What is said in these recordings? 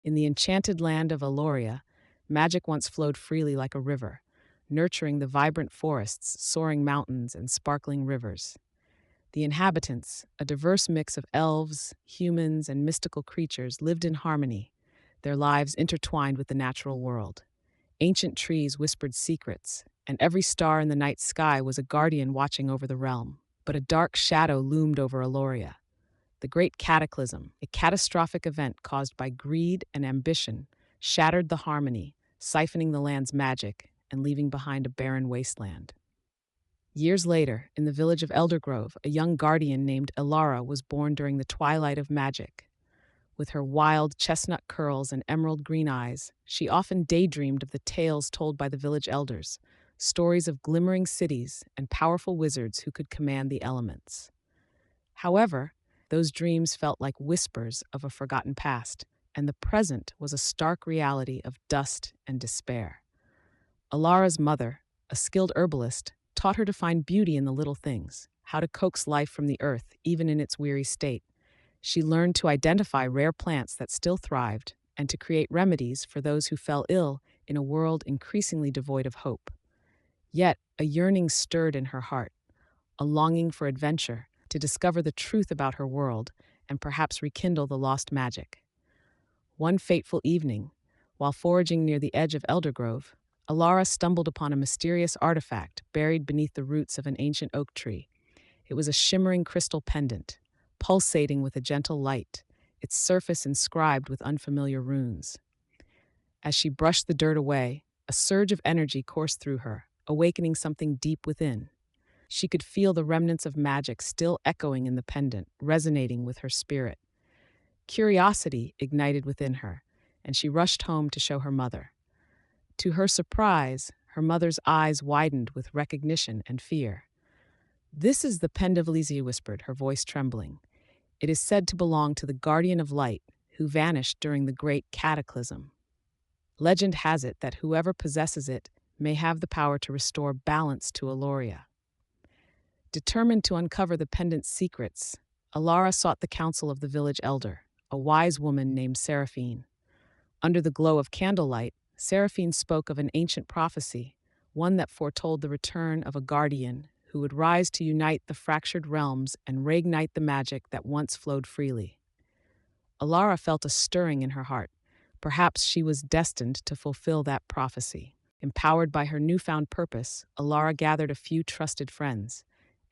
In the enchanted land of Aeloria, magic once flowed freely like a river, nurturing the vibrant forests, soaring mountains, and sparkling rivers. The inhabitants, a diverse mix of elves, humans, and mystical creatures, lived in harmony, their lives intertwined with the natural world. Ancient trees whispered secrets, and every star in the night sky was a guardian watching over the realm. But a dark shadow loomed over Aeloria. The Great Cataclysm, a catastrophic event caused by greed and ambition, shattered the harmony, siphoning the land's magic and leaving behind a barren wasteland. Years later, in the village of Eldergrove, a young guardian named Aelara was born during the twilight of magic. With her wild chestnut curls and emerald green eyes, she often daydreamed of the tales told by the village elders, stories of glimmering cities and powerful wizards who could command the elements. However, those dreams felt like whispers of a forgotten past, and the present was a stark reality of dust and despair. Alara's mother, a skilled herbalist, taught her to find beauty in the little things, how to coax life from the earth even in its weary state. She learned to identify rare plants that still thrived and to create remedies for those who fell ill in a world increasingly devoid of hope. Yet, a yearning stirred in her heart, a longing for adventure, to discover the truth about her world and perhaps rekindle the lost magic. One fateful evening, while foraging near the edge of Eldergrove, Alara stumbled upon a mysterious artifact buried beneath the roots of an ancient oak tree. It was a shimmering crystal pendant, pulsating with a gentle light, its surface inscribed with unfamiliar runes. As she brushed the dirt away, a surge of energy coursed through her, awakening something deep within. She could feel the remnants of magic still echoing in the pendant, resonating with her spirit. Curiosity ignited within her, and she rushed home to show her mother. To her surprise, her mother's eyes widened with recognition and fear. "This is the pendant," she whispered, her voice trembling. "It is said to belong to the Guardian of Light, who vanished during the Great Cataclysm. Legend has it that whoever possesses it may have the power to restore balance to Aeloria." Determined to uncover the pendant's secrets, Alara sought the counsel of the village elder, a wise woman named Seraphine. Under the glow of candlelight, Seraphine spoke of an ancient prophecy, one that foretold the return of a guardian who would rise to unite the fractured realms and reignite the magic that once flowed freely. Alara felt a stirring in her heart. Perhaps she was destined to fulfill that prophecy. Empowered by her newfound purpose, Alara gathered a few trusted friends.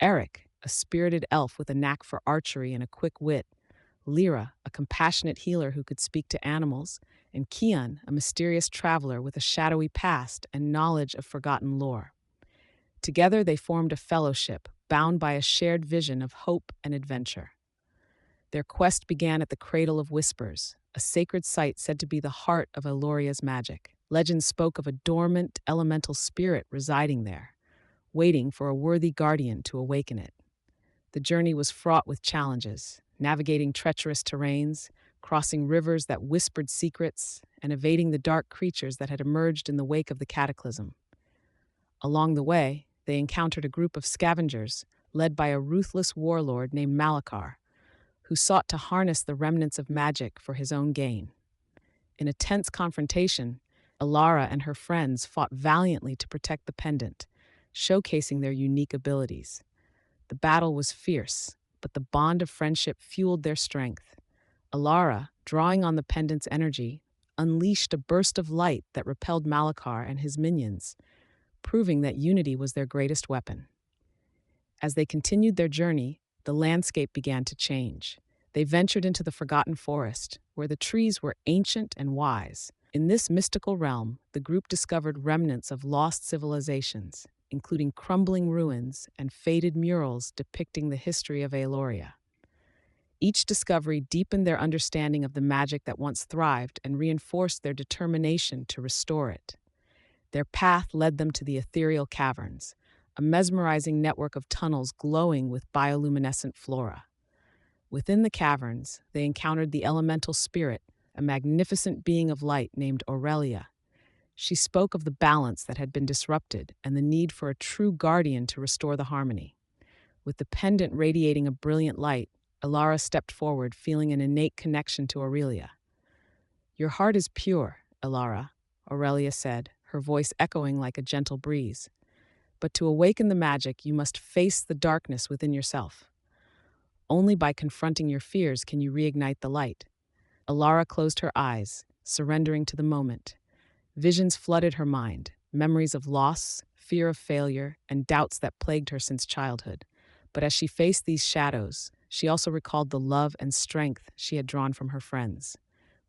Eric, a spirited elf with a knack for archery and a quick wit, Lyra, a compassionate healer who could speak to animals, and Kian, a mysterious traveler with a shadowy past and knowledge of forgotten lore. Together they formed a fellowship, bound by a shared vision of hope and adventure. Their quest began at the Cradle of Whispers, a sacred site said to be the heart of Aeloria's magic. Legends spoke of a dormant elemental spirit residing there, waiting for a worthy guardian to awaken it. The journey was fraught with challenges, navigating treacherous terrains, crossing rivers that whispered secrets, and evading the dark creatures that had emerged in the wake of the cataclysm. Along the way, they encountered a group of scavengers led by a ruthless warlord named Malachar, who sought to harness the remnants of magic for his own gain. In a tense confrontation, Alara and her friends fought valiantly to protect the pendant, showcasing their unique abilities. The battle was fierce, but the bond of friendship fueled their strength. Alara, drawing on the pendant's energy, unleashed a burst of light that repelled Malachar and his minions, proving that unity was their greatest weapon. As they continued their journey, the landscape began to change. They ventured into the forgotten forest, where the trees were ancient and wise. In this mystical realm, the group discovered remnants of lost civilizations, including crumbling ruins and faded murals depicting the history of Aeloria. Each discovery deepened their understanding of the magic that once thrived and reinforced their determination to restore it. Their path led them to the ethereal caverns, a mesmerizing network of tunnels glowing with bioluminescent flora. Within the caverns, they encountered the elemental spirit, a magnificent being of light named Aurelia. She spoke of the balance that had been disrupted and the need for a true guardian to restore the harmony. With the pendant radiating a brilliant light, Alara stepped forward, feeling an innate connection to Aurelia. "Your heart is pure, Elara," Aurelia said, her voice echoing like a gentle breeze. "But to awaken the magic, you must face the darkness within yourself. Only by confronting your fears can you reignite the light." Elara closed her eyes, surrendering to the moment. Visions flooded her mind, memories of loss, fear of failure, and doubts that plagued her since childhood. But as she faced these shadows, she also recalled the love and strength she had drawn from her friends.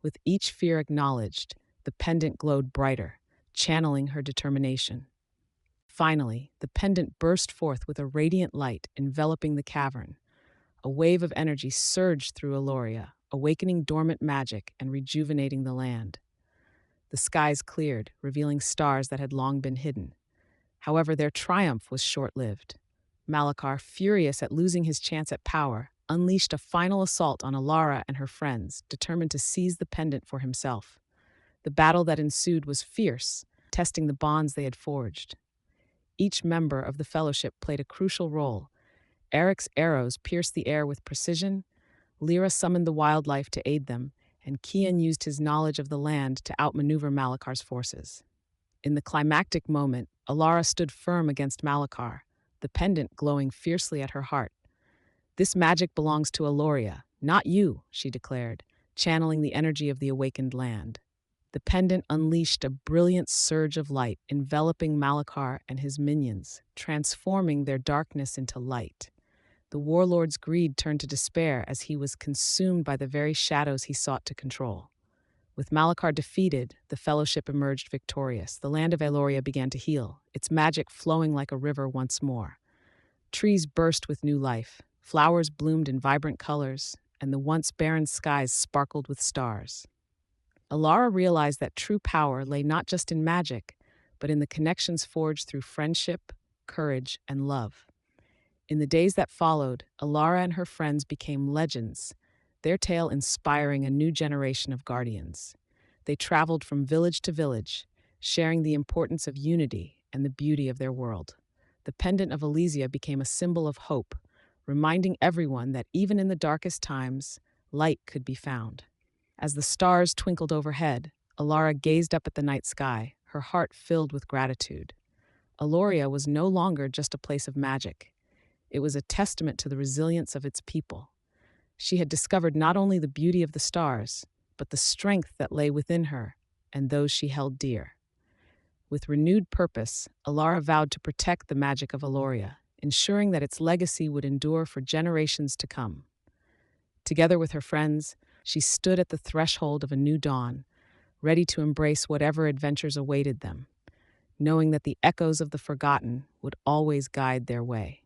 With each fear acknowledged, the pendant glowed brighter, channeling her determination. Finally, the pendant burst forth with a radiant light enveloping the cavern. A wave of energy surged through Aeloria, awakening dormant magic and rejuvenating the land. The skies cleared, revealing stars that had long been hidden. However, their triumph was short-lived. Malachar, furious at losing his chance at power, unleashed a final assault on Elara and her friends, determined to seize the pendant for himself. The battle that ensued was fierce, testing the bonds they had forged. Each member of the Fellowship played a crucial role. Eric's arrows pierced the air with precision, Lyra summoned the wildlife to aid them, and Kian used his knowledge of the land to outmaneuver Malachar's forces. In the climactic moment, Elara stood firm against Malachar, the pendant glowing fiercely at her heart. "This magic belongs to Aeloria, not you," she declared, channeling the energy of the awakened land. The pendant unleashed a brilliant surge of light, enveloping Malachar and his minions, transforming their darkness into light. The warlord's greed turned to despair as he was consumed by the very shadows he sought to control. With Malachar defeated, the Fellowship emerged victorious. The land of Aeloria began to heal, its magic flowing like a river once more. Trees burst with new life, flowers bloomed in vibrant colors, and the once barren skies sparkled with stars. Elara realized that true power lay not just in magic, but in the connections forged through friendship, courage, and love. In the days that followed, Elara and her friends became legends, their tale inspiring a new generation of guardians. They traveled from village to village, sharing the importance of unity and the beauty of their world. The pendant of Elysia became a symbol of hope, reminding everyone that even in the darkest times, light could be found. As the stars twinkled overhead, Elara gazed up at the night sky, her heart filled with gratitude. Aeloria was no longer just a place of magic. It was a testament to the resilience of its people. She had discovered not only the beauty of the stars, but the strength that lay within her and those she held dear. With renewed purpose, Elara vowed to protect the magic of Aeloria, ensuring that its legacy would endure for generations to come. Together with her friends, she stood at the threshold of a new dawn, ready to embrace whatever adventures awaited them, knowing that the echoes of the forgotten would always guide their way.